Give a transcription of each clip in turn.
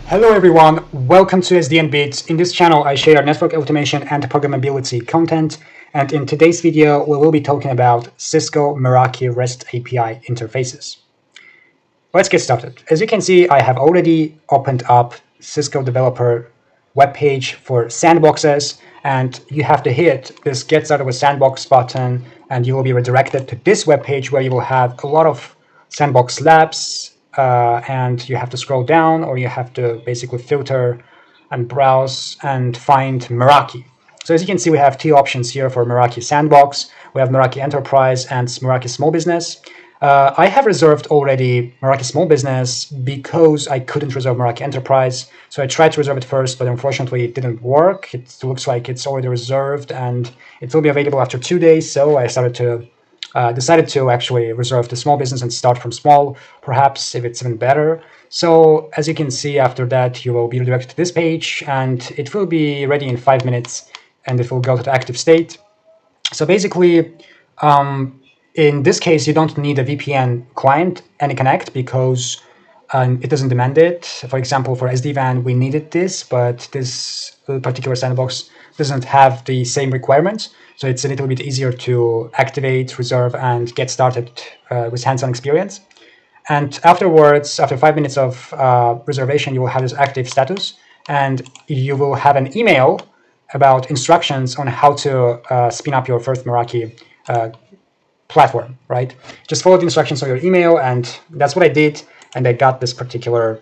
Hello everyone, welcome to SDN Bits. In this channel I share network automation and programmability content, and in today's video we will be talking about Cisco Meraki REST API interfaces. Let's get started. As you can see, I have already opened up Cisco developer webpage for sandboxes, and you have to hit this Get Started with Sandbox button and you will be redirected to this webpage where you will have a lot of sandbox labs, and you have to scroll down, or you have to basically filter and browse and find Meraki. So as you can see, we have two options here for Meraki Sandbox. We have Meraki Enterprise and Meraki Small Business. I have reserved already Meraki Small Business because I couldn't reserve Meraki Enterprise. So I tried to reserve it first, but unfortunately it didn't work. It looks like it's already reserved and it will be available after 2 days. So I decided to actually reserve the small business and start from small, perhaps if it's even better. So as you can see, after that, you will be redirected to this page and it will be ready in 5 minutes and it will go to the active state. So basically, in this case, you don't need a VPN client AnyConnect because it doesn't demand it. For example, for SD-WAN, we needed this, but this particular sandbox doesn't have the same requirements. So it's a little bit easier to activate, reserve, and get started with hands-on experience. And afterwards, after 5 minutes of reservation, you will have this active status, and you will have an email about instructions on how to spin up your first Meraki platform, right? Just follow the instructions on your email, and that's what I did, and I got this particular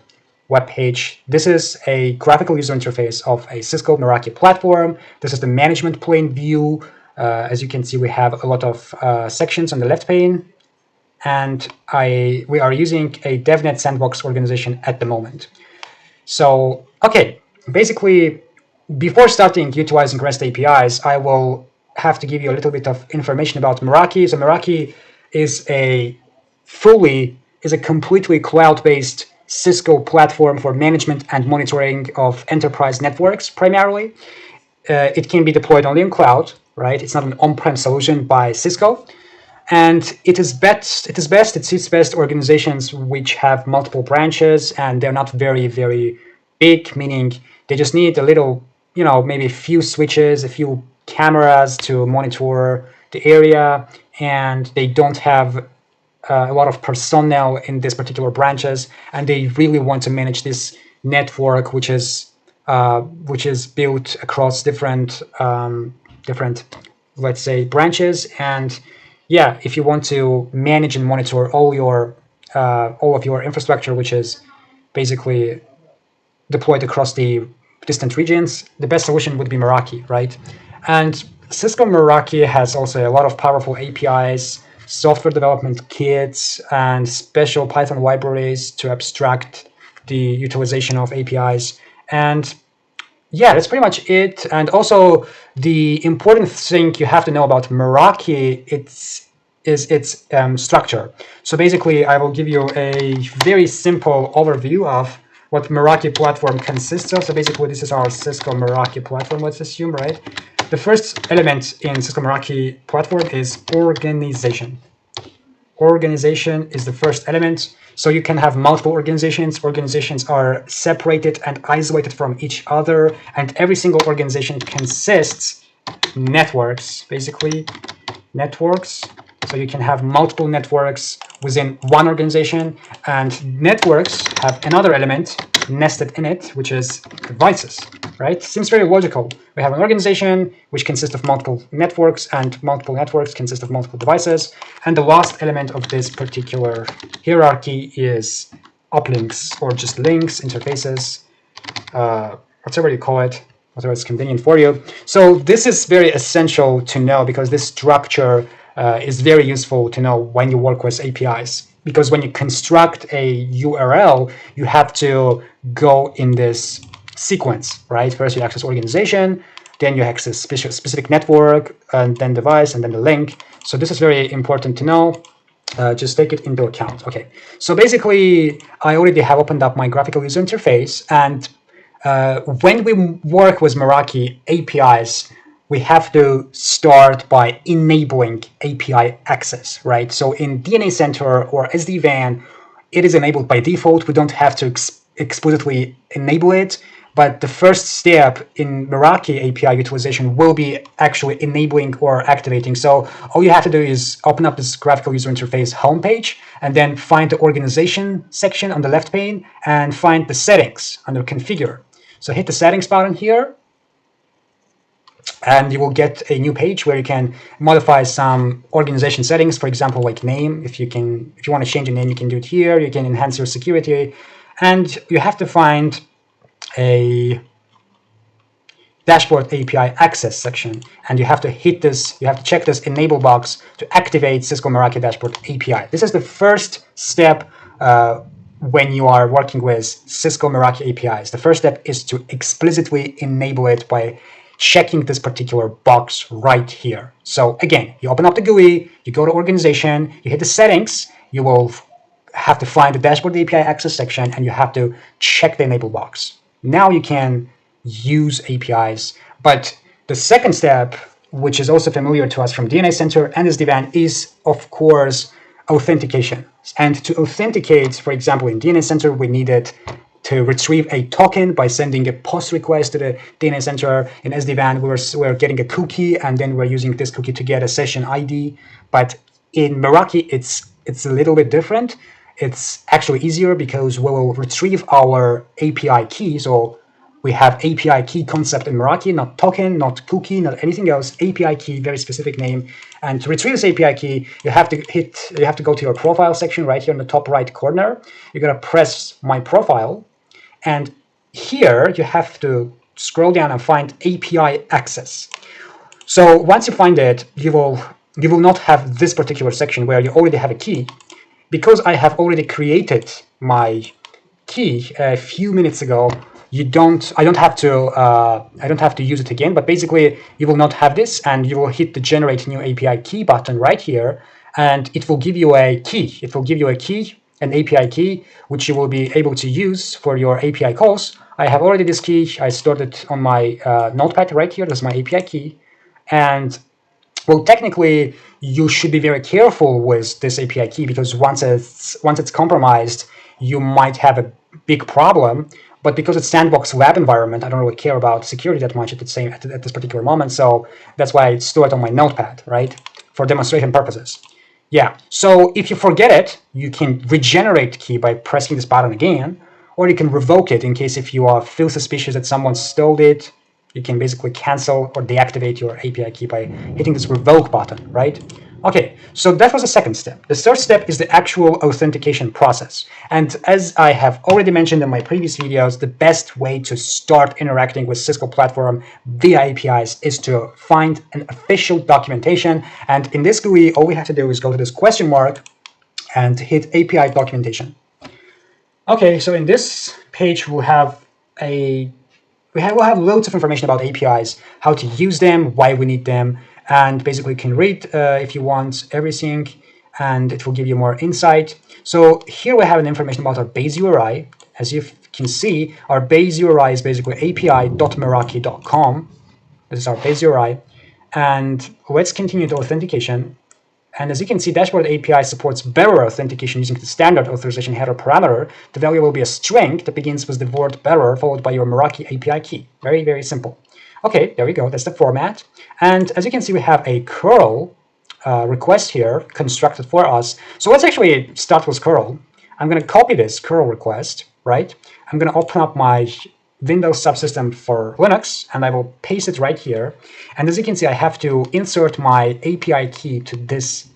web page. This is a graphical user interface of a Cisco Meraki platform. This is the management plane view. As you can see, we have a lot of sections on the left pane, and we are using a DevNet sandbox organization at the moment. So, okay, basically, before starting utilizing REST APIs, I will have to give you a little bit of information about Meraki. So Meraki is a completely cloud-based Cisco platform for management and monitoring of enterprise networks primarily. It can be deployed only in cloud, right? It's not an on-prem solution by Cisco. And it suits best organizations which have multiple branches and they're not very, very big, meaning they just need a little, maybe a few switches, a few cameras to monitor the area, and they don't have a lot of personnel in these particular branches, and they really want to manage this network, which is built across different, let's say, branches. And yeah, if you want to manage and monitor all of your infrastructure, which is basically deployed across the distant regions, the best solution would be Meraki, right? And Cisco Meraki has also a lot of powerful APIs, software development kits, and special Python libraries to abstract the utilization of APIs. And yeah, that's pretty much it. And also, the important thing you have to know about Meraki is its structure. So basically, I will give you a very simple overview of what Meraki platform consists of. So basically, this is our Cisco Meraki platform, let's assume, right? The first element in Cisco Meraki platform is organization. Organization is the first element. So you can have multiple organizations. Organizations are separated and isolated from each other, and every single organization consists networks, basically networks. So you can have multiple networks within one organization, and networks have another element nested in it, which is devices, right? Seems very logical. We have an organization which consists of multiple networks, and multiple networks consist of multiple devices. And the last element of this particular hierarchy is uplinks, or just links, interfaces, whatever you call it, whatever is convenient for you. So this is very essential to know, because this structure is very useful to know when you work with APIs. Because when you construct a URL, you have to go in this sequence, right? First you access organization, then you access specific network, and then device, and then the link. So this is very important to know. Just take it into account. Okay, so basically, I already have opened up my graphical user interface, and when we work with Meraki APIs, we have to start by enabling API access, right? So in DNA Center or SD-WAN, it is enabled by default. We don't have to explicitly enable it. But the first step in Meraki API utilization will be actually enabling or activating. So all you have to do is open up this graphical user interface homepage and then find the organization section on the left pane and find the settings under configure. So hit the settings button here, and you will get a new page where you can modify some organization settings, for example, like name. If you want to change the name, you can do it here. You can enhance your security, and you have to find a dashboard API access section, and you have to hit this, you have to check this enable box to activate Cisco Meraki Dashboard API. This is the first step when you are working with Cisco Meraki APIs. The first step is to explicitly enable it by checking this particular box right here. So again, you open up the GUI, you go to organization, you hit the settings, you will have to find the dashboard API access section, and you have to check the enable box. Now you can use APIs. But the second step, which is also familiar to us from DNS Center and SD-WAN, is of course authentication. And to authenticate, for example, in DNS Center, we needed to retrieve a token by sending a post request to the DNS Center. In SD-WAN, we're getting a cookie, and then we're using this cookie to get a session ID. But in Meraki, it's a little bit different. It's actually easier because we will retrieve our API key. So we have API key concept in Meraki, not token, not cookie, not anything else. API key, very specific name. And to retrieve this API key, you have to go to your profile section right here in the top right corner. You're gonna press My Profile, and here you have to scroll down and find API access. So once you find it, you will not have this particular section where you already have a key. Because I have already created my key a few minutes ago, I don't have to use it again. But basically, you will not have this, and you will hit the Generate New API Key button right here, and it will give you a key. It will give you a key, an API key, which you will be able to use for your API calls. I have already this key. I stored it on my notepad right here. This is my API key, and well, technically, you should be very careful with this API key, because once it's compromised, you might have a big problem. But because it's sandbox lab environment, I don't really care about security that much at this particular moment. So that's why I store it on my notepad, right, for demonstration purposes. Yeah. So if you forget it, you can regenerate the key by pressing this button again, or you can revoke it in case if you feel suspicious that someone stole it. You can basically cancel or deactivate your API key by hitting this revoke button, right? Okay, so that was the second step. The third step is the actual authentication process. And as I have already mentioned in my previous videos, the best way to start interacting with Cisco Platform via APIs is to find an official documentation. And in this GUI, all we have to do is go to this question mark and hit API documentation. Okay, so in this page, we'll have loads of information about APIs, how to use them, why we need them, and basically you can read if you want everything, and it will give you more insight. So here we have an information about our base URI. As you can see, our base URI is basically api.meraki.com. This is our base URI. And let's continue the authentication. And as you can see, Dashboard API supports bearer authentication using the standard authorization header parameter. The value will be a string that begins with the word bearer followed by your Meraki API key. Very, very simple. Okay, there we go. That's the format. And as you can see, we have a curl request here constructed for us. So let's actually start with curl. I'm going to copy this curl request, right? I'm going to open up my Windows subsystem for Linux, and I will paste it right here. And as you can see, I have to insert my API key to this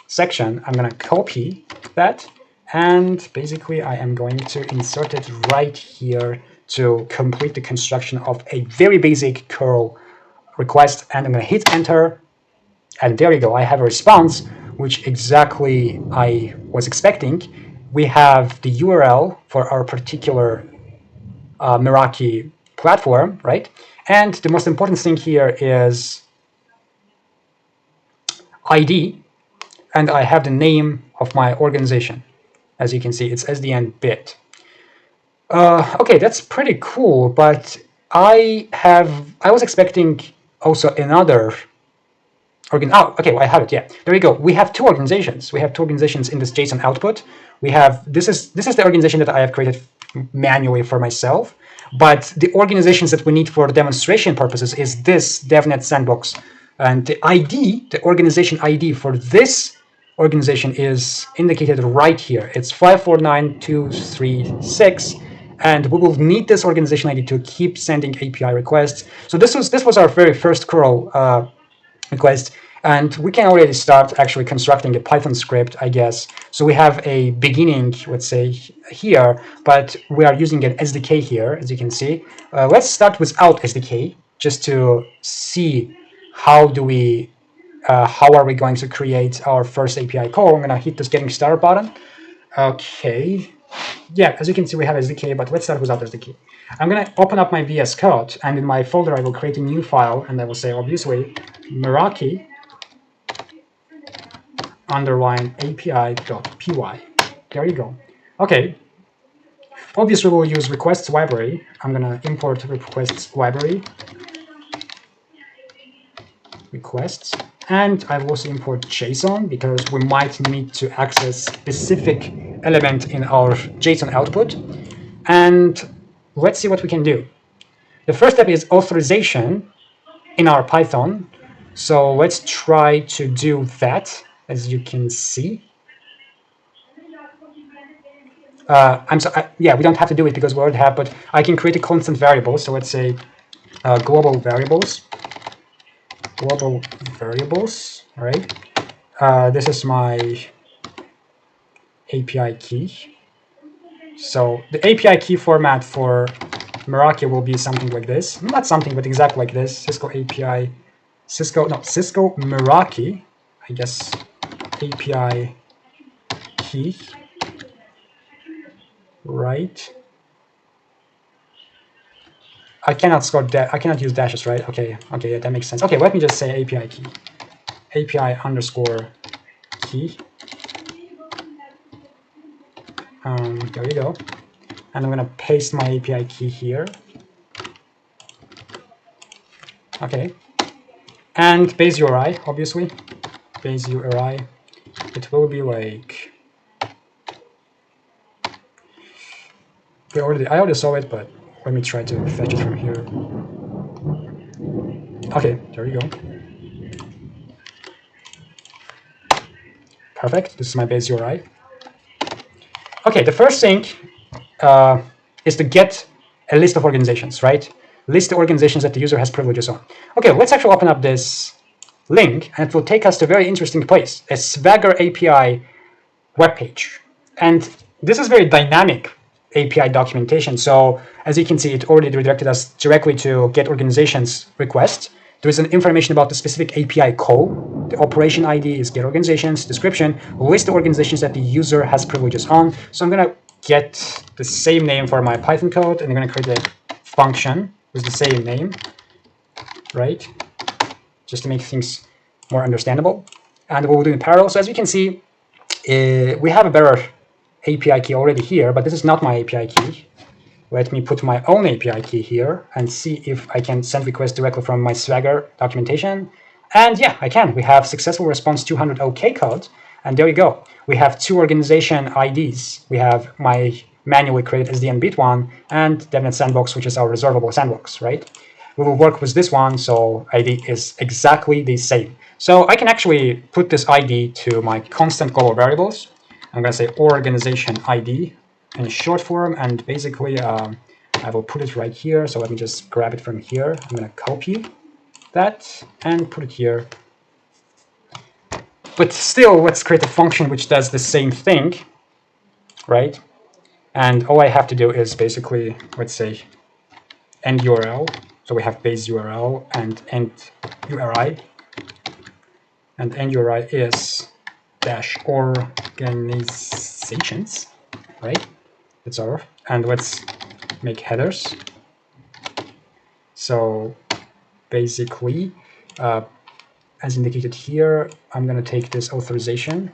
section. I'm going to copy that, and basically I am going to insert it right here to complete the construction of a very basic curl request. And I'm going to hit enter, and there you go. I have a response, which exactly I was expecting. We have the URL for our particular Meraki platform, right? And the most important thing here is ID, and I have the name of my organization. As you can see, it's SDN bit. Okay, that's pretty cool, but I was expecting also another okay, well, I have it. Yeah, there we go. We have two organizations. We have two organizations in this JSON output. We have this is the organization that I have created manually for myself. But the organizations that we need for demonstration purposes is this DevNet sandbox. And the ID, the organization ID for this organization is indicated right here. It's 549236, and we will need this organization ID to keep sending API requests. So this was our very first curl request, and we can already start actually constructing a Python script, I guess. So we have a beginning, let's say here, but we are using an SDK here, as you can see. Let's start without SDK, just to see how are we going to create our first API call. I'm gonna hit this getting started button. Okay. Yeah, as you can see, we have SDK, but let's start without SDK. I'm going to open up my VS Code, and in my folder, I will create a new file, and I will say, obviously, Meraki _API.py. There you go. Okay. Obviously, we'll use requests library. I'm going to import requests library. Requests. And I will also import JSON, because we might need to access specific element in our JSON output. And let's see what we can do. The first step is authorization in our Python. So let's try to do that, as you can see. Yeah, we don't have to do it because we already have, but I can create a constant variable. So let's say global variables. Global variables, all right? This is my API key. So the API key format for Meraki will be something like this. Not something, but exactly like this. Cisco Meraki, I guess, API key, right? I cannot use dashes, right? Okay, yeah, that makes sense. Okay, let me just say API key, API _ key. There you go. And I'm going to paste my API key here. Okay. And base URI, obviously. Base URI. It will be like... I already saw it, but let me try to fetch it from here. Okay, there you go. Perfect. This is my base URI. Okay, the first thing is to get a list of organizations, right? List the organizations that the user has privileges on. Okay, let's actually open up this link, and it will take us to a very interesting place, a Swagger API webpage. And this is very dynamic API documentation. So as you can see, it already redirected us directly to get organizations request. There is an information about the specific API call. The operation ID is get organizations, description, list the organizations that the user has privileges on. So I'm going to get the same name for my Python code, and I'm going to create a function with the same name, right? Just to make things more understandable. And we'll do in parallel. So as you can see, we have a better API key already here, but this is not my API key. Let me put my own API key here and see if I can send requests directly from my Swagger documentation. And yeah, I can. We have successful response 200 OK code. And there you go. We have two organization IDs. We have my manually created SDN bit one and DevNet sandbox, which is our reservable sandbox, right? We will work with this one, so ID is exactly the same. So I can actually put this ID to my constant global variables. I'm going to say organization ID in short form, and basically I will put it right here. So let me just grab it from here. I'm going to copy that and put it here. But still, let's create a function which does the same thing, right? And all I have to do is basically, let's say, end URL. So we have base URL and end URI. And end URI is -organizations, right? That's our. And let's make headers. So basically, as indicated here, I'm going to take this authorization.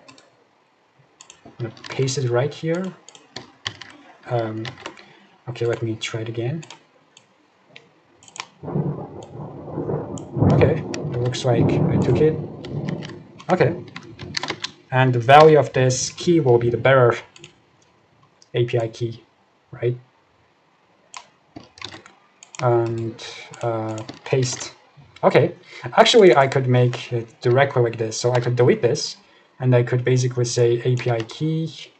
I'm going to paste it right here. Okay, let me try it again. Okay, it looks like I took it. Okay. And the value of this key will be the bearer API key, right? And paste. Okay, actually I could make it directly like this. So I could delete this, and I could basically say API key,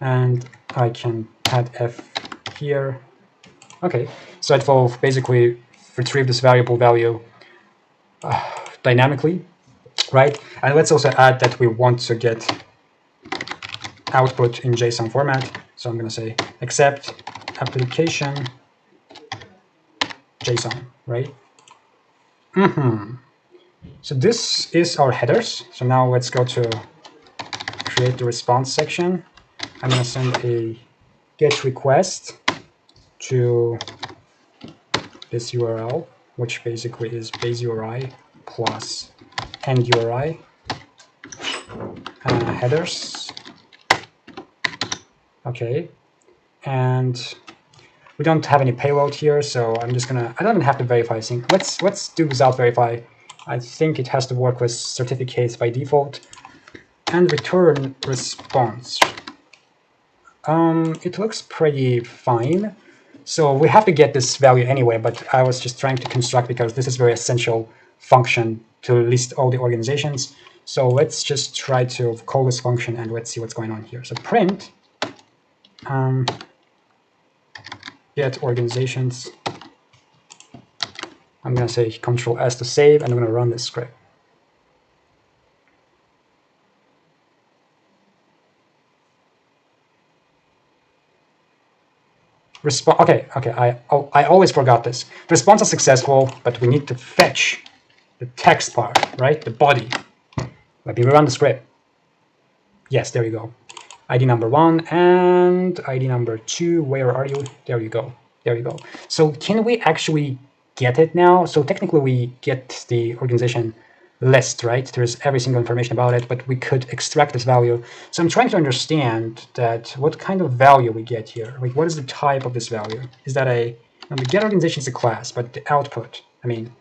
and I can add F here. Okay, so it will basically retrieve this variable value dynamically, right? And let's also add that we want to get output in JSON format. So I'm going to say accept application JSON, right? So this is our headers. So now let's go to create the response section. I'm going to send a GET request to this URL, which basically is base URI plus end URI headers. Okay, and we don't have any payload here, so I'm just gonna. I don't have to verify thing. Let's do without verify. I think it has to work with certificates by default, and return response. It looks pretty fine. So we have to get this value anyway, but I was just trying to construct because this is very essential function to list all the organizations. So let's just try to call this function and let's see what's going on here. So print get organizations. I'm going to say Control S to save, and I'm going to run this script. Okay. I always forgot this. The response is successful, but we need to fetch the text part, right? The body. Let me rerun the script. Yes, there you go. ID number 1 and ID number 2. Where are you? There you go. There you go. So can we actually get it now? So technically we get the organization list, right? There's every single information about it, but we could extract this value. So I'm trying to understand that what kind of value we get here. Like, what is the type of this value? Is that the get organization is a class, but the output, I mean,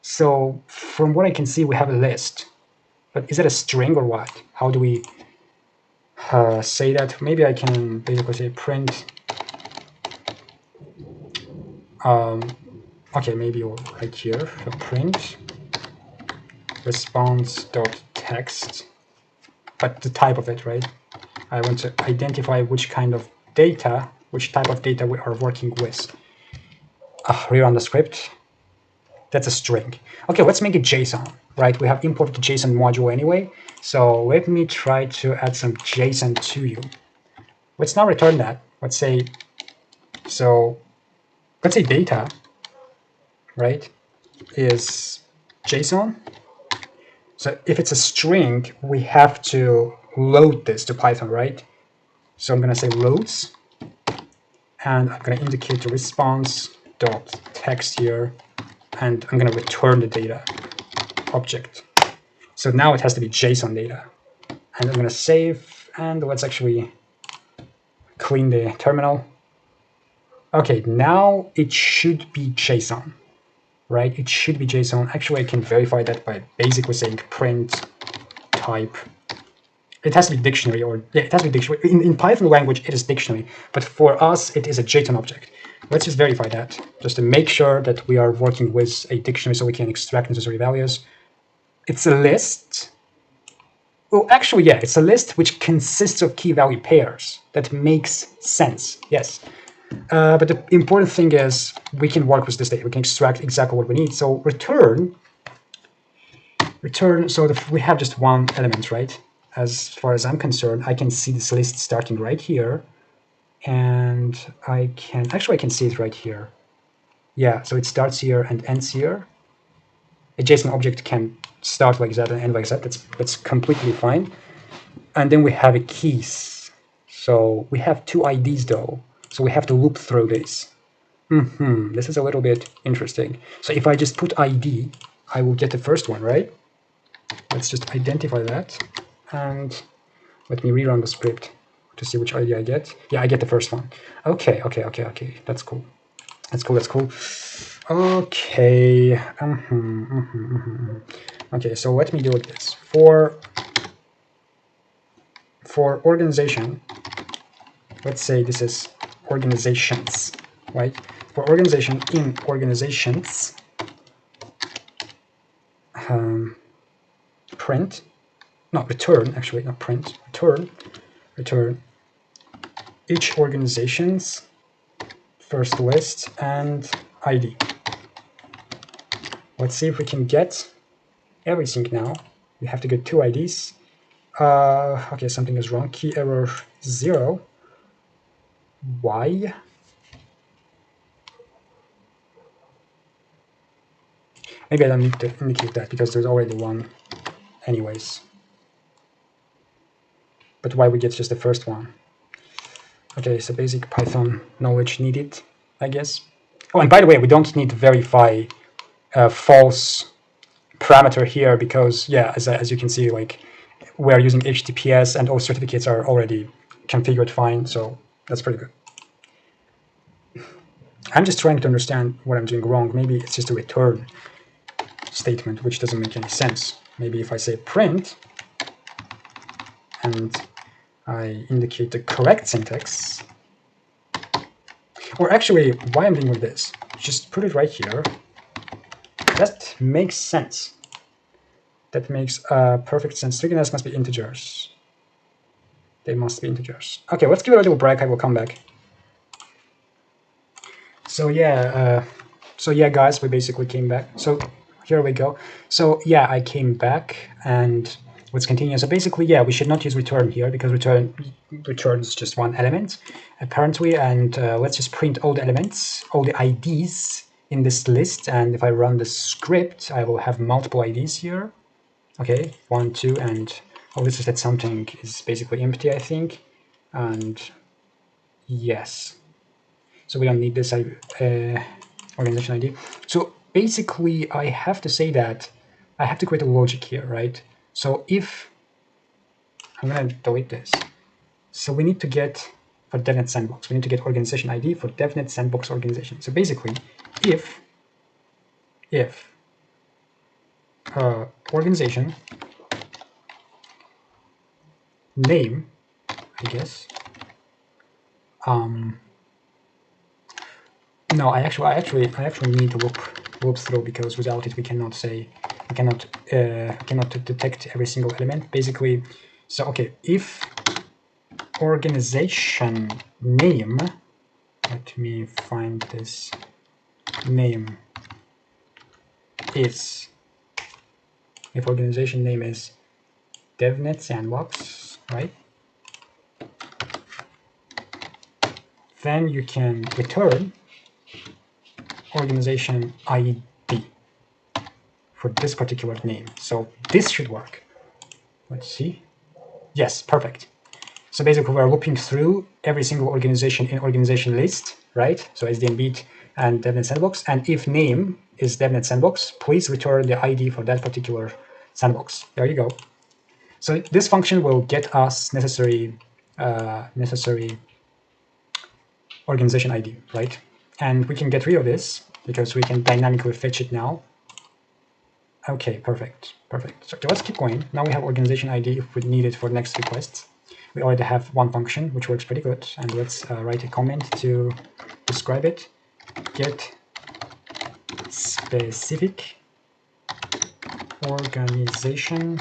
so from what I can see, we have a list, but is that a string or what? How do we say that? Maybe I can basically say print. Okay, maybe right here, so print response.text, but the type of it, right? I want to identify which kind of data, which type of data we are working with. Rerun the script. That's a string. Okay, let's make it JSON, right? We have imported the JSON module anyway. So let me try to add some JSON to you. Let's now return that. Let's say data, right, is JSON. So if it's a string, we have to load this to Python, right? So I'm going to say loads, and I'm going to indicate the response.text here, and I'm going to return the data object. So now it has to be JSON data. And I'm going to save, and let's actually clean the terminal. Okay, now it should be JSON, right? It should be JSON. Actually, I can verify that by basically saying print type. It has to be dictionary, or yeah, it has to be dictionary. In Python language, it is dictionary, but for us, it is a JSON object. Let's just verify that, just to make sure that we are working with a dictionary so we can extract necessary values. It's a list. Well, actually, yeah, it's a list which consists of key value pairs. That makes sense, yes. But the important thing is we can work with this data. We can extract exactly what we need. So return, so we have just one element, right? As far as I'm concerned, I can see this list starting right here. And I can see it right here. Yeah, so it starts here and ends here. A JSON object can start like that and end like that. That's completely fine. And then we have a keys. So we have two IDs though. So we have to loop through this. This is a little bit interesting. So if I just put ID, I will get the first one, right? Let's just identify that. And let me rerun the script to see which ID I get. Yeah, I get the first one. Okay. That's cool. Okay. Okay, so let me do this. For organization, let's say this is organizations, right? For organization, in organizations, print, not return, actually, not print, return each organization's first list and ID. Let's see if we can get everything now. We have to get 2 IDs. Okay, something is wrong. Key error 0. Why? Maybe I don't need to indicate that because there's already one anyways. But why we get just the first one? Okay, so basic Python knowledge needed, I guess. Oh, and by the way, we don't need to verify false parameter here because, yeah, as you can see, like we're using HTTPS and all certificates are already configured fine, so that's pretty good. I'm just trying to understand what I'm doing wrong. Maybe it's just a return statement, which doesn't make any sense. Maybe if I say print and I indicate the correct syntax, or actually, why I'm doing with this, just put it right here. That makes sense. That makes perfect sense. Triggerness must be integers. They must be integers. Okay, let's give it a little break. I will come back. So yeah, guys, we basically came back. So here we go. So yeah, I came back and let's continue. So basically, yeah, we should not use return here because return returns just one element apparently. And let's just print all the elements, all the IDs in this list. And if I run the script, I will have multiple IDs here. Okay, 1, 2, and oh, this is that something is basically empty, I think. And yes. So we don't need this organization ID. So basically, I have to say that I have to create a logic here, right? So if I'm going to delete this. So we need to get, for DevNet Sandbox, we need to get organization ID for DevNet Sandbox organization. So basically, if organization name, I guess, no, I actually need to loop through because without it we cannot detect every single element. Basically, so okay, if organization name, let me find this name, is, if organization name is DevNet Sandbox, right? Then you can return organization ID for this particular name. So this should work. Let's see. Yes, perfect. So basically we're looping through every single organization in organization list, right? So SDN and DevNet Sandbox. And if name is DevNet Sandbox, please return the ID for that particular sandbox. There you go. So this function will get us necessary organization ID, right? And we can get rid of this because we can dynamically fetch it now. Okay, perfect. So let's keep going. Now we have organization ID if we need it for next request. We already have one function, which works pretty good. And let's write a comment to describe it. Get specific organization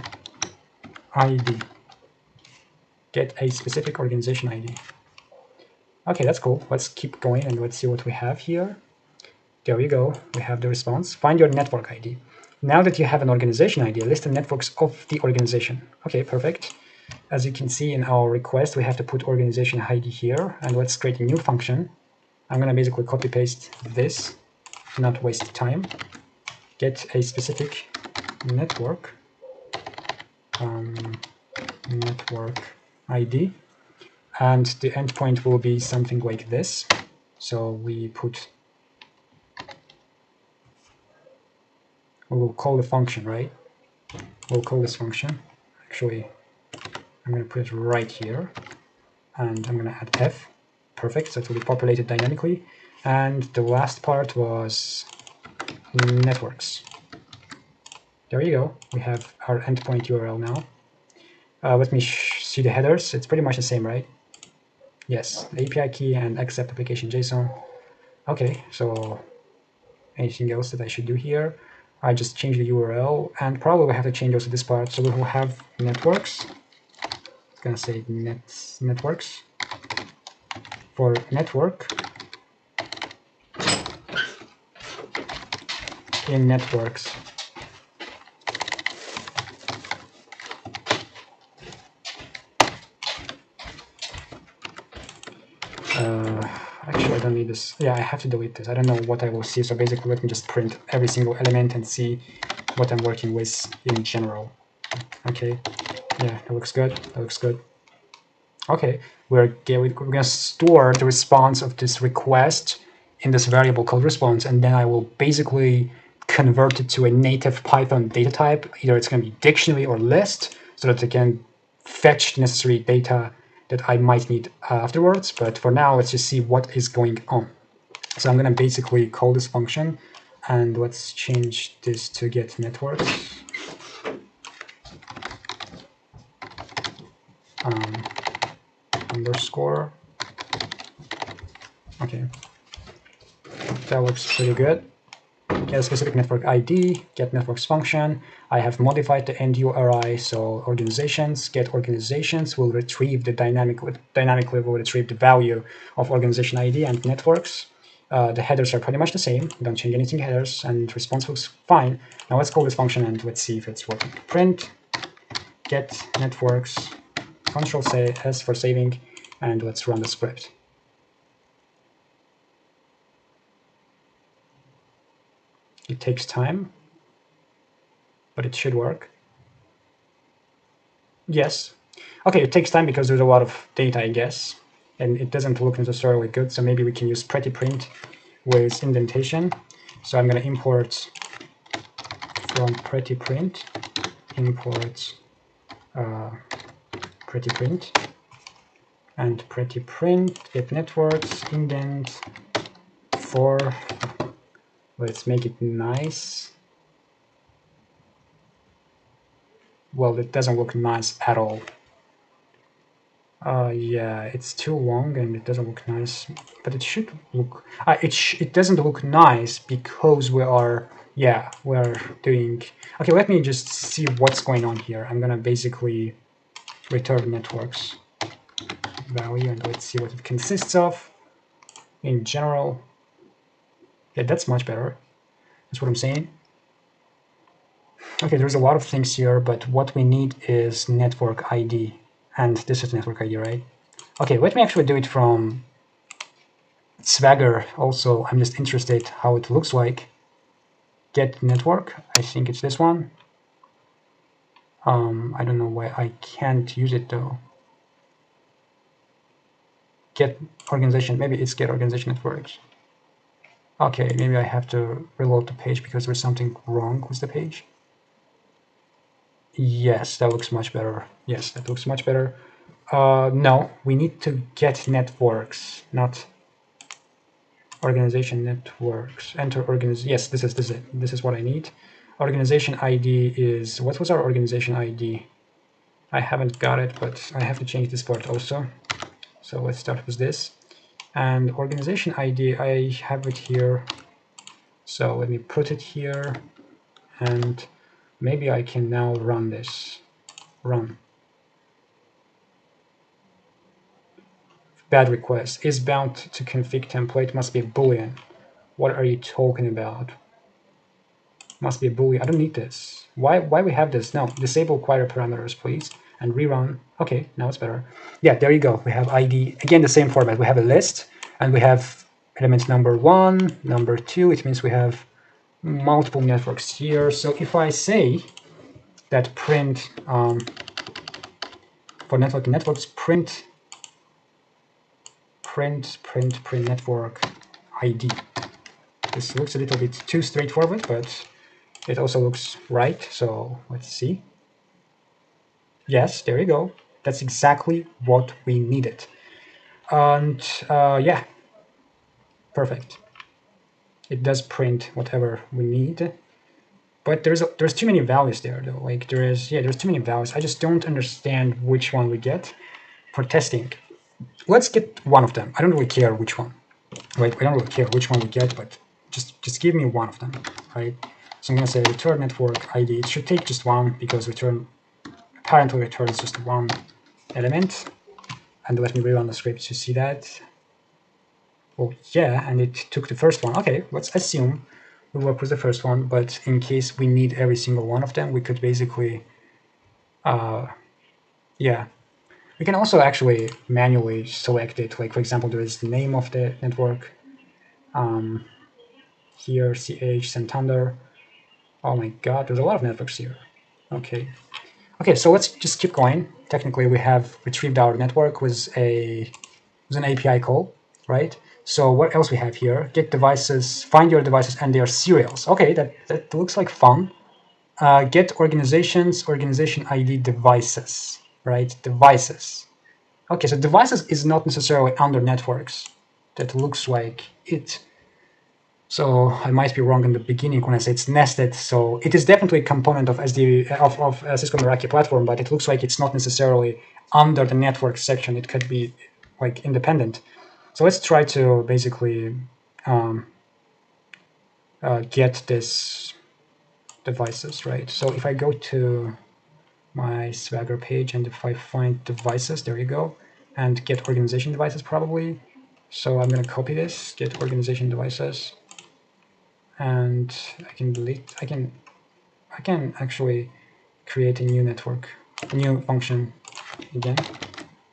ID. Get a specific organization ID. Okay, that's cool. Let's keep going and let's see what we have here. There we go. We have the response. Find your network ID. Now that you have an organization ID, list the networks of the organization. Okay, perfect. As you can see in our request, we have to put organization ID here, and let's create a new function. I'm going to basically copy paste this, not waste time. Get a specific network, network ID, and the endpoint will be something like this. So we will call the function, right? We'll call this function. Actually, I'm going to put it right here, and I'm going to add f. Perfect, so it will be populated dynamically. And the last part was networks. There you go. We have our endpoint URL now. Let me see the headers. It's pretty much the same, right? Yes, API key and accept application JSON. Okay, so anything else that I should do here? I just change the URL, and probably we have to change also this part. So we will have networks. It's gonna say networks. For network, in networks, actually I don't need this. Yeah, I have to delete this. I don't know what I will see. So basically, let me just print every single element and see what I'm working with in general. Okay, yeah, that looks good. That looks good. Okay, we're gonna store the response of this request in this variable called response, and then I will basically convert it to a native Python data type. Either it's gonna be dictionary or list, so that I can fetch necessary data that I might need afterwards. But for now, let's just see what is going on. So I'm gonna basically call this function, and let's change this to get networks. Underscore. Okay, that looks pretty good. Get a specific network ID, get networks function. I have modified the end URI, so organizations, get organizations will retrieve the dynamically will retrieve the value of organization ID and networks. The headers are pretty much the same. Don't change anything headers, and response looks fine. Now let's call this function and let's see if it's working. Print get networks, Control S for saving, and let's run the script. It takes time, but it should work. Yes. Okay, it takes time because there's a lot of data, I guess, and it doesn't look necessarily good. So maybe we can use pretty print with indentation. So I'm going to import from pretty print, import pretty print, and pretty print get networks indent for. Let's make it nice. Well, it doesn't look nice at all. Yeah, it's too long and it doesn't look nice, but it should look. It doesn't look nice because we are doing. Okay, let me just see what's going on here. I'm gonna basically return networks value and let's see what it consists of. In general, yeah, that's much better. That's what I'm saying. Okay, there's a lot of things here, but what we need is network ID, and this is network ID, right? Okay, let me actually do it from Swagger. Also, I'm just interested how it looks like. Get network, I think it's this one. I don't know why I can't use it though. Get organization, maybe it's get organization networks. Okay, maybe I have to reload the page because there's something wrong with the page. Yes, that looks much better. Yes, that looks much better. No, we need to get networks, not organization networks. Enter organization. Yes, this is it. This is what I need. Organization ID is, what was our organization ID? I haven't got it, but I have to change this part also. So let's start with this. And organization ID, I have it here. So let me put it here, and maybe I can now run this. Run. Bad request. Is bound to config template, must be Boolean. What are you talking about? Must be a Boolean. I don't need this. Why we have this? No, disable query parameters, please. And rerun. Okay, now it's better. Yeah, there you go. We have ID. Again, the same format. We have a list, and we have element number 1, number 2. It means we have multiple networks here. So if I say that print for networks, print network ID. This looks a little bit too straightforward, but it also looks right. So let's see. Yes, there you go. That's exactly what we needed. And yeah, perfect. It does print whatever we need. But there's too many values there though. Like there's too many values. I just don't understand which one we get for testing. Let's get one of them. I don't really care which one, right? I don't really care which one we get, but just give me one of them, right? So I'm going to say return network ID. It should take just one because return apparently returns just one element. And let me rerun the script to see that. Oh yeah, and it took the first one. Okay, let's assume we work with the first one, but in case we need every single one of them, we could basically, yeah. We can also actually manually select it. Like, for example, there is the name of the network. Here, CH, Santander. Oh my god, there's a lot of networks here. Okay. Okay, so let's just keep going. Technically, we have retrieved our network with an API call, right? So what else we have here? Get devices, find your devices and their serials. Okay, that looks like fun. Get organizations, organization ID devices, right? Devices. Okay, so devices is not necessarily under networks. That looks like it. So I might be wrong in the beginning when I say it's nested. So it is definitely a component of Cisco Meraki Platform, but it looks like it's not necessarily under the network section. It could be like independent. So let's try to basically get this devices, right? So if I go to my Swagger page and if I find devices, there you go, and get organization devices probably. So I'm going to copy this, get organization devices, and I can delete. I can actually create a new network, a new function again,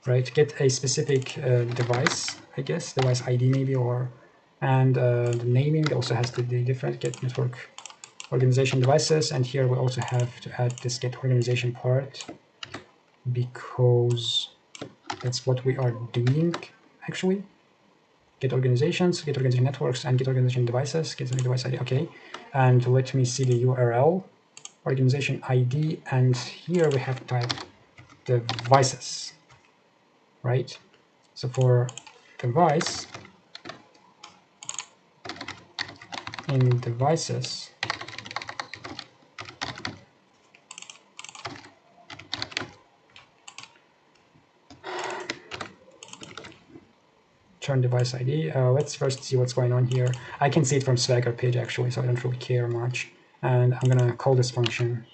right? Get a specific device, I guess, device ID maybe, or and the naming also has to be different. Get network organization devices, and here we also have to add this get organization part because that's what we are doing actually. Get organizations, get organization networks, and get organization devices, get device ID. Okay, and let me see the URL, organization ID, and here we have to type devices, right? So for device, in devices, turn device ID. Let's first see what's going on here. I can see it from Swagger page actually, so I don't really care much. And I'm gonna call this function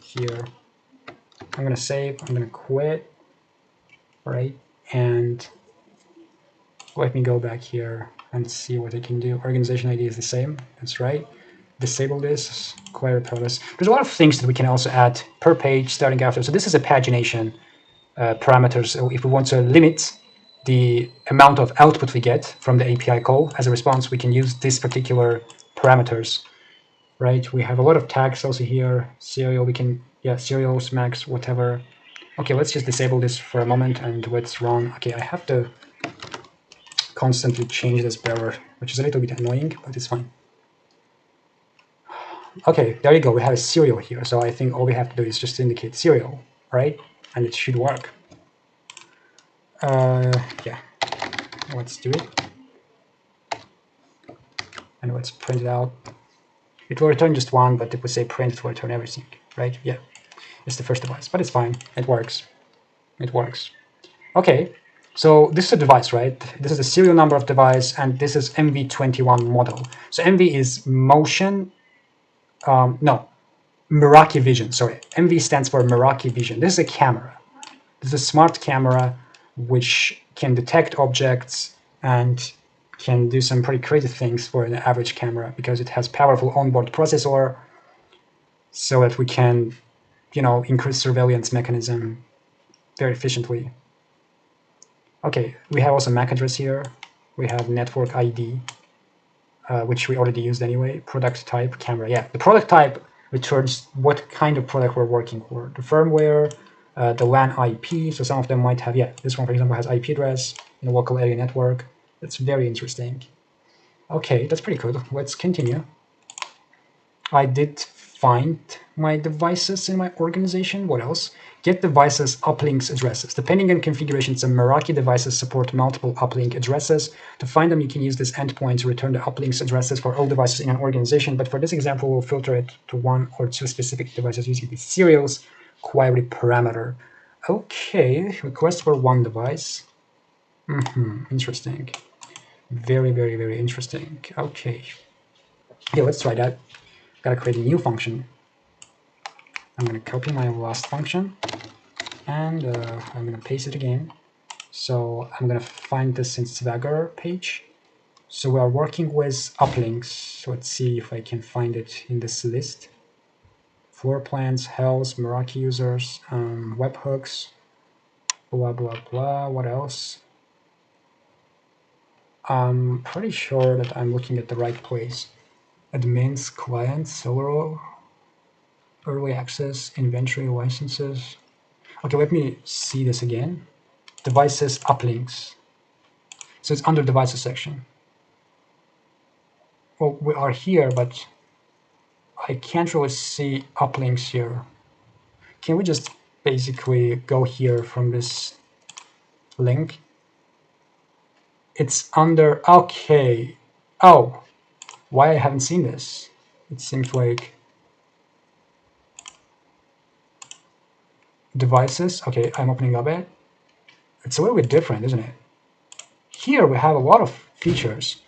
here. I'm gonna save, I'm gonna quit, right? And let me go back here and see what I can do. Organization ID is the same, that's right. Disable this, query process. There's a lot of things that we can also add per page starting after. So this is a pagination parameters. So if we want to limit the amount of output we get from the API call as a response, we can use this particular parameters, right? We have a lot of tags also here. Serial, we can, yeah, serials, max, whatever. Okay, let's just disable this for a moment and let's run. Okay, I have to constantly change this bearer, which is a little bit annoying, but it's fine. Okay, there you go. We have a serial here. So I think all we have to do is just indicate serial, right? And it should work. Yeah, let's do it. And let's print it out. It will return just one, but if we say print, it will return everything, right? Yeah, it's the first device, but it's fine. It works. It works. Okay, so this is a device, right? This is the serial number of device, and this is MV21 model. So MV is motion, no, Meraki Vision, sorry. MV stands for Meraki Vision. This is a camera. This is a smart camera which can detect objects and can do some pretty creative things for an average camera because it has powerful onboard processor so that we can, you know, increase surveillance mechanism very efficiently. Okay, we have also MAC address here. We have network ID, which we already used anyway. Product type, camera. Yeah, the product type returns what kind of product we're working for. The firmware, the LAN IP. So some of them might have, yeah, this one, for example, has IP address in a local area network. That's very interesting. Okay, that's pretty good. Let's continue. I did find my devices in my organization. What else? Get devices uplinks addresses. Depending on configurations, some Meraki devices support multiple uplink addresses. To find them, you can use this endpoint to return the uplinks addresses for all devices in an organization. But for this example, we'll filter it to one or two specific devices using the serials query parameter. Okay, request for one device. Interesting. Very, very, very interesting. Okay. Okay, let's try that. Gotta create a new function. I'm gonna copy my last function and I'm gonna paste it again. So I'm gonna find this in Swagger page. So we are working with uplinks. So let's see if I can find it in this list. Floor plans, health, Meraki users, webhooks, blah, blah, blah. What else? I'm pretty sure that I'm looking at the right place. Admins, clients, several, early access, inventory, licenses. Okay, let me see this again. Devices, uplinks. So it's under devices section. Well, we are here, but I can't really see uplinks here. Can we just basically go here from this link? It's under, okay. Oh, why I haven't seen this? It seems like devices. Okay, I'm opening up it. It's a little bit different, isn't it? Here we have a lot of features,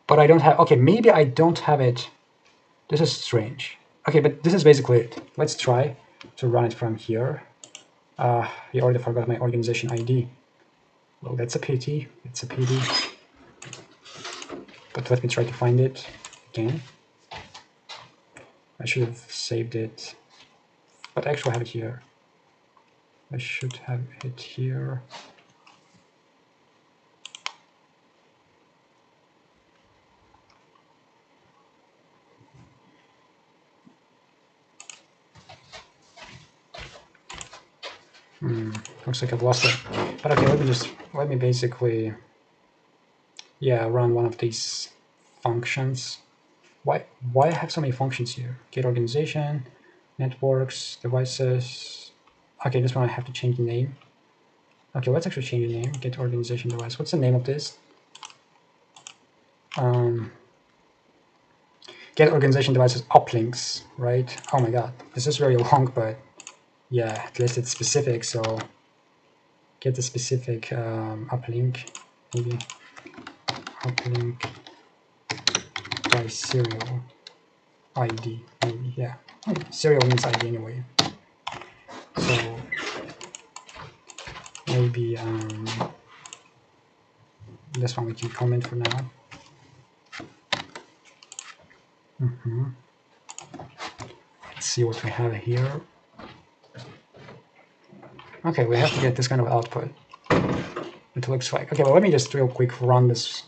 but I don't have, okay, maybe I don't have it. This is strange. Okay, but this is basically it. Let's try to run it from here. You already forgot my organization ID. Well, that's a pity. It's a pity. But let me try to find it again. I should have saved it, but I actually have it here. I should have it here. Looks like I've lost it. But okay, let me basically, yeah, run one of these functions. Why I have so many functions here? Get organization, networks, devices. Okay, this one I have to change the name. Okay, let's actually change the name. Get organization device. What's the name of this? Get organization devices uplinks, right? Oh my god, this is very long, but yeah, at least it's specific. So get the specific uplink, maybe uplink by serial ID, maybe, yeah. Serial means ID anyway. So maybe this one we can comment for now. Let's see what we have here. Okay, we have to get this kind of output. It looks like, okay, well, let me just real quick run this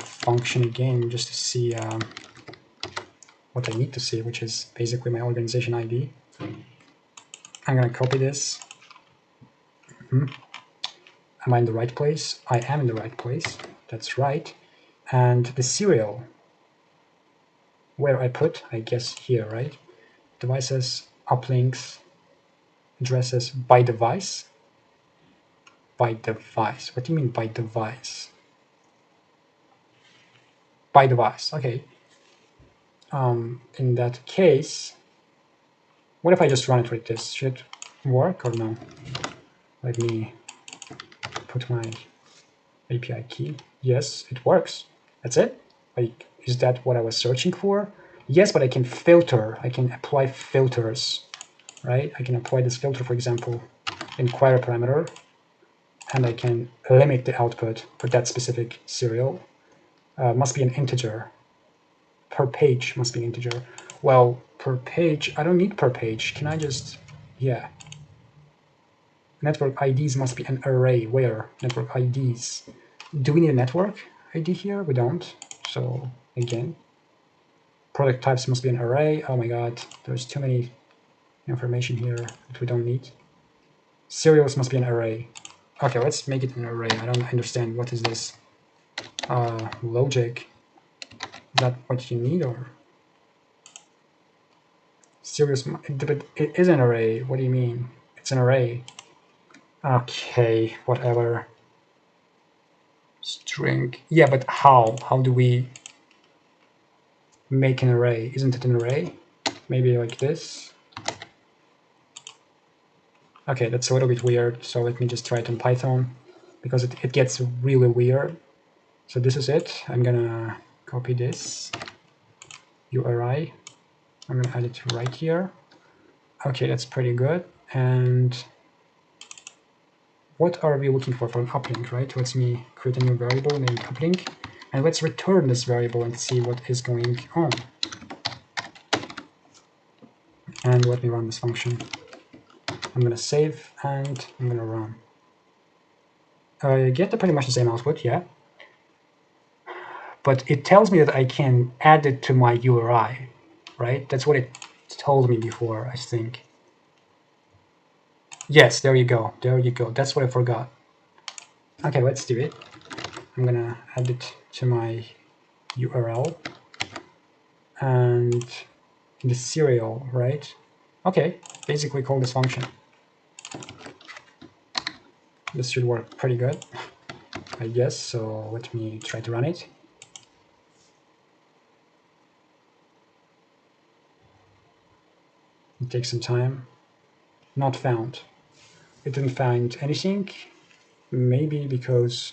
function again just to see what I need to see, which is basically my organization ID. I'm gonna copy this. Am I in the right place? I am in the right place. That's right. And the serial, where I put, I guess here, right? Devices, uplinks, addresses by device. By device. What do you mean by device? By device. Okay. In that case, what if I just run it like this? Should it work or no? Let me put my API key. Yes, it works. That's it. Like, is that what I was searching for? Yes, but I can filter. I can apply filters, right? I can apply this filter, for example, inquire parameter, and I can limit the output for that specific serial. Must be an integer. Per page must be an integer. Well, per page, I don't need per page. Can I just, yeah. Network IDs must be an array. Where? Network IDs. Do we need a network ID here? We don't. So again, product types must be an array. Oh my god, there's too many information here that we don't need. Serials must be an array. Okay, let's make it an array. I don't understand. What is this? Logic. Is that what you need, or? Serials, but it is an array. What do you mean? It's an array. Okay, whatever. String. Yeah, but how? How do we make an array? Isn't it an array? Maybe like this. Okay, that's a little bit weird. So let me just try it in Python. because it gets really weird. So this is it. I'm gonna copy this URI. I'm gonna add it right here. Okay, that's pretty good. And what are we looking for an uplink, right? Let me create a new variable named uplink, and let's return this variable and see what is going on. And let me run this function. I'm gonna save and I'm gonna run. I get pretty much the same output, yeah. But it tells me that I can add it to my URI, right? That's what it told me before, I think. Yes, there you go. There you go. That's what I forgot. Okay, let's do it. I'm gonna add it to my URL and the serial, right? Okay, basically call this function. This should work pretty good, I guess. So let me try to run it. It takes some time. Not found. It didn't find anything. Maybe because,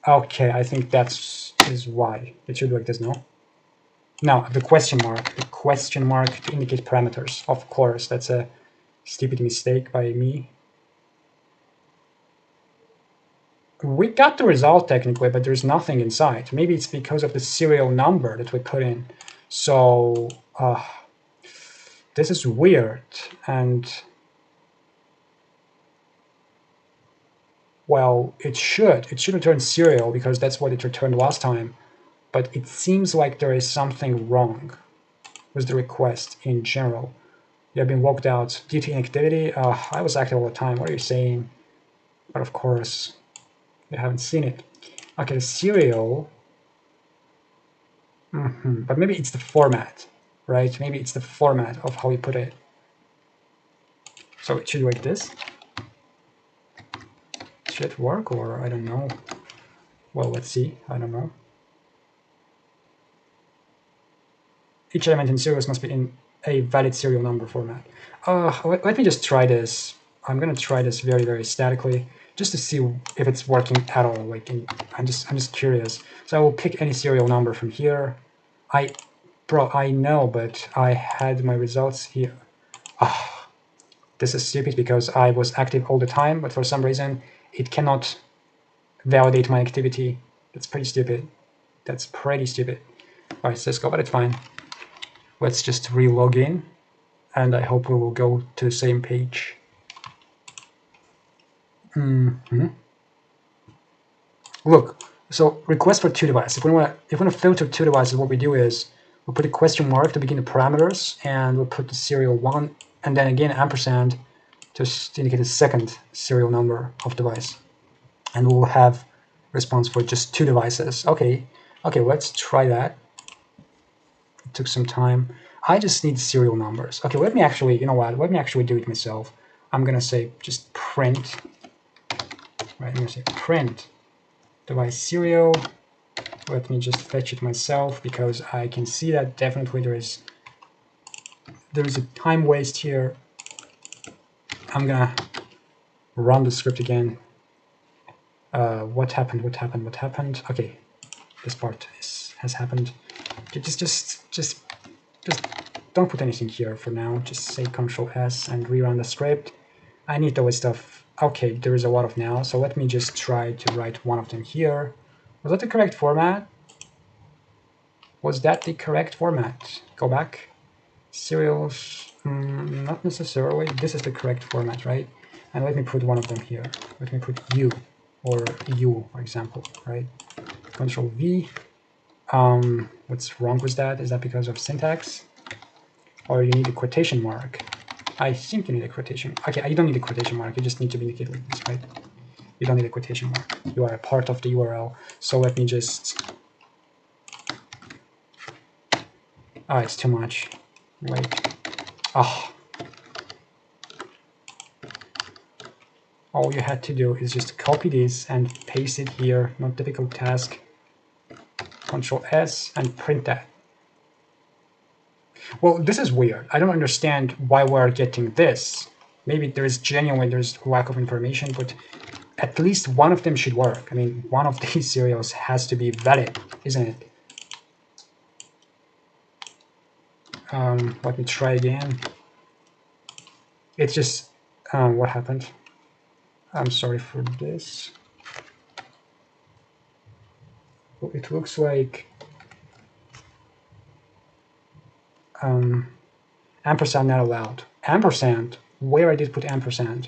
okay, I think is why. It should be like this, no? Now, the question mark to indicate parameters. Of course, that's a stupid mistake by me. We got the result technically, but there's nothing inside. Maybe it's because of the serial number that we put in. So, this is weird. And, well, it should return serial because that's what it returned last time. But it seems like there is something wrong with the request in general. You have been logged out due to inactivity. I was active all the time. What are you saying? But of course, you haven't seen it. Okay, the serial. But maybe it's the format, right? Maybe it's the format of how you put it. So it should be like this. Should it work, or I don't know. Well, let's see. I don't know. Each element in serials must be in a valid serial number format. Let me just try this. I'm gonna try this very, very statically, just to see if it's working at all. Like, I'm just curious. So I will pick any serial number from here. I know, but I had my results here. This is stupid because I was active all the time, but for some reason it cannot validate my activity. That's pretty stupid. That's pretty stupid. All right, Cisco, but it's fine. Let's just re-log in, and I hope we will go to the same page. Look, so request for two devices. If we want to filter two devices, what we do is we put a question mark to begin the parameters, and we'll put the serial 1, and then again ampersand to indicate the second serial number of device. And we'll have response for just two devices. Okay, let's try that. It took some time. I just need serial numbers. Okay, let me actually, you know what? Let me actually do it myself. I'm gonna say just print. Right, I'm gonna say print device serial. Let me just fetch it myself because I can see that definitely there is a time waste here. I'm gonna run the script again. What happened? Okay, this part has happened. Just don't put anything here for now. Just say Control S and rerun the script. I need the stuff. Okay, there is a lot of now, so let me just try to write one of them here. Was that the correct format? Was that the correct format? Go back. Serials, not necessarily. This is the correct format, right? And let me put one of them here. Let me put U or U, for example, right? Control V. What's wrong with that? Is that because of syntax? Or you need a quotation mark? I think you need a quotation. Okay, you don't need a quotation mark. You just need to be indicated like this, right? You don't need a quotation mark. You are a part of the URL. So let me just... it's too much. Wait. All you had to do is just copy this and paste it here. Not difficult task. Control S and print that. Well, this is weird. I don't understand why we're getting this. Maybe there's lack of information, but at least one of them should work. I mean, one of these serials has to be valid, isn't it? Let me try again. It's just, what happened? I'm sorry for this. It looks like ampersand not allowed. Ampersand? Where I did put ampersand?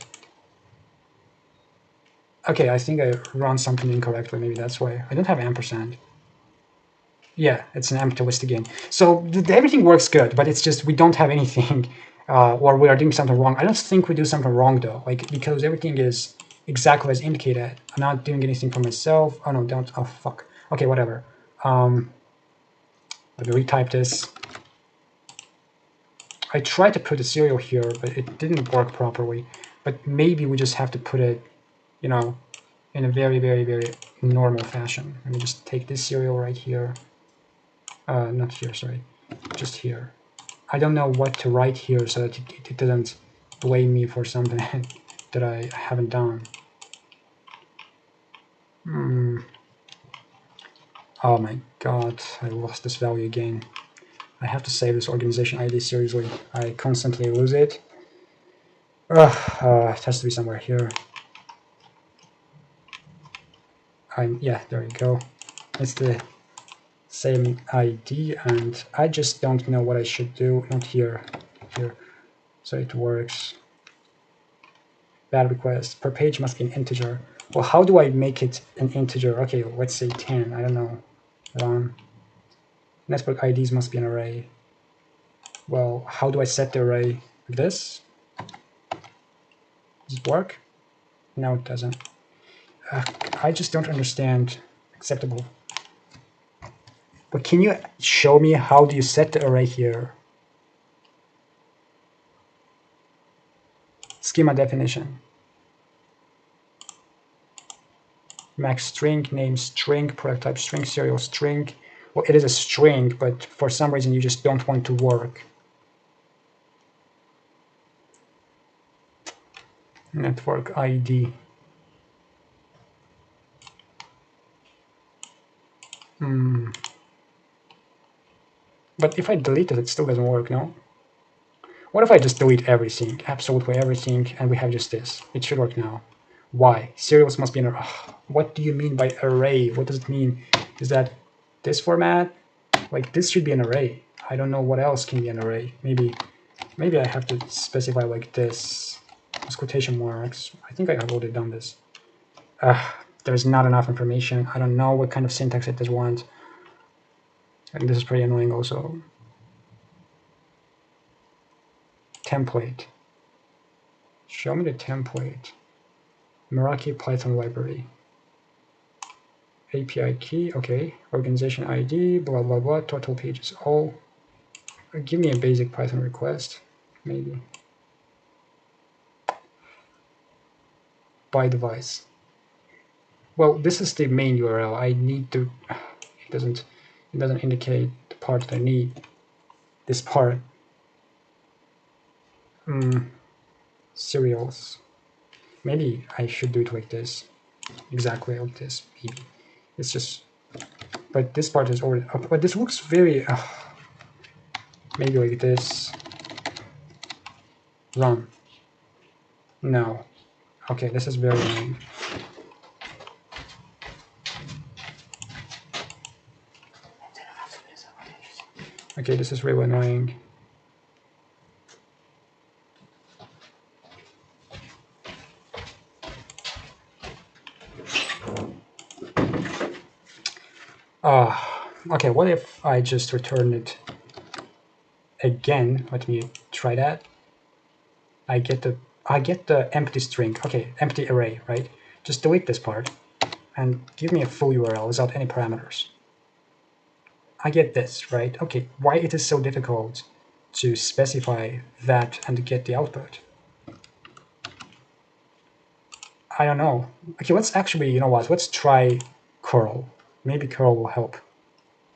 Okay, I think I run something incorrectly. Maybe that's why. I don't have ampersand. Yeah, it's an empty list again. So everything works good, but it's just we don't have anything, or we are doing something wrong. I don't think we do something wrong though, like because everything is exactly as indicated. I'm not doing anything for myself. Oh no, don't. Oh fuck. Okay, whatever. Let me retype this. I tried to put a serial here, but it didn't work properly. But maybe we just have to put it, you know, in a very, very, very normal fashion. Let me just take this serial right here. Not here, sorry, just here. I don't know what to write here so that it doesn't blame me for something that I haven't done. Oh my god, I lost this value again. I have to save this organization ID seriously. I constantly lose it. It has to be somewhere here. Yeah, there you go. It's the same ID, and I just don't know what I should do. Not here, here. So it works. Bad request. Per page must be an integer. Well, how do I make it an integer? Okay, let's say 10. I don't know. Network IDs must be an array. Well, how do I set the array? Like this? Does it work? No, it doesn't. I just don't understand. Acceptable. But can you show me how do you set the array here? Schema definition. Max string, name string, product type string, serial string. Well, it is a string, but for some reason you just don't want to work. Network ID. But if I delete it, it still doesn't work, no? What if I just delete everything, absolutely everything, and we have just this? It should work now. Why? Serials must be an array. What do you mean by array? What does it mean? Is that this format? Like, this should be an array. I don't know what else can be an array. Maybe I have to specify like this. With quotation marks. I think I have already done this. There's not enough information. I don't know what kind of syntax it does want. And this is pretty annoying also. Template. Show me the template. Meraki Platform library. API key, okay. Organization ID, blah, blah, blah. Total pages, all. Give me a basic Python request, maybe. By device. Well, this is the main URL. I need to, it doesn't indicate the part that I need. This part. Serials. Maybe I should do it like this. Exactly like this, maybe. It's just, but this part is already up. But this looks very, maybe like this. Run. No. Okay, this is very annoying. Okay, this is really annoying. Okay, what if I just return it again? Let me try that. I get the empty string. Okay, empty array, right? Just delete this part and give me a full URL without any parameters. I get this, right? Okay, why it is so difficult to specify that and get the output? I don't know. Okay, let's actually, you know what? Let's try curl. Maybe curl will help,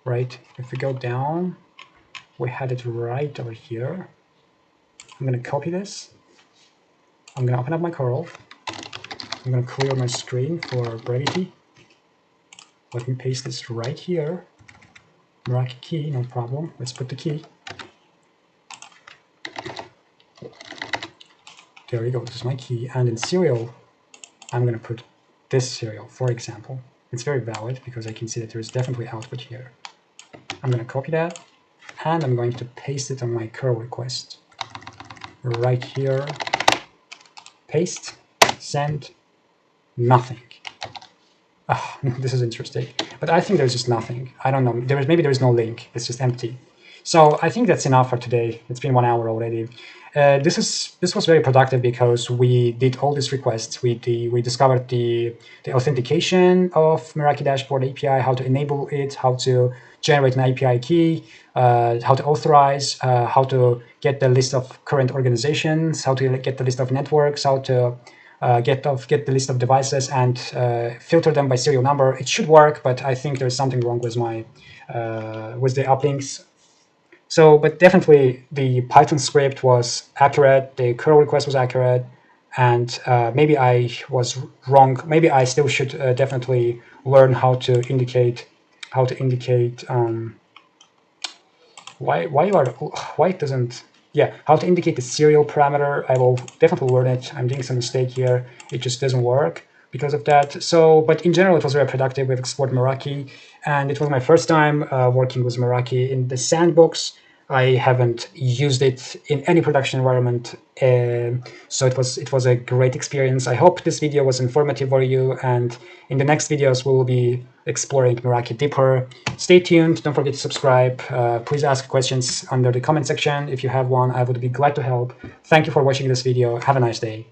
right? If we go down, we had it right over here. I'm going to copy this. I'm going to open up my curl. I'm going to clear my screen for brevity. Let me paste this right here. Meraki key, no problem. Let's put the key. There we go, this is my key. And in serial, I'm going to put this serial, for example. It's very valid because I can see that there is definitely output here. I'm going to copy that, and I'm going to paste it on my curl request. Right here, paste, send, nothing. Oh, this is interesting. But I think there's just nothing. I don't know. Maybe there's no link. It's just empty. So I think that's enough for today. It's been 1 hour already. This was very productive because we did all these requests. We discovered the authentication of Meraki Dashboard API, how to enable it, how to generate an API key, how to authorize, how to get the list of current organizations, how to get the list of networks, how to get the list of devices and filter them by serial number. It should work, but I think there's something wrong with my with the uplinks. So, but definitely the Python script was accurate, the curl request was accurate, and maybe I was wrong. Maybe I still should definitely learn how to indicate why it doesn't. Yeah, how to indicate the serial parameter. I will definitely learn it. I'm doing some mistake here. It just doesn't work because of that. So, but in general, it was very productive. We've explored Meraki, and it was my first time working with Meraki in the sandbox. I haven't used it in any production environment, so it was a great experience. I hope this video was informative for you, and in the next videos we will be exploring Meraki deeper. Stay tuned, don't forget to subscribe. Please ask questions under the comment section. If you have one, I would be glad to help. Thank you for watching this video. Have a nice day.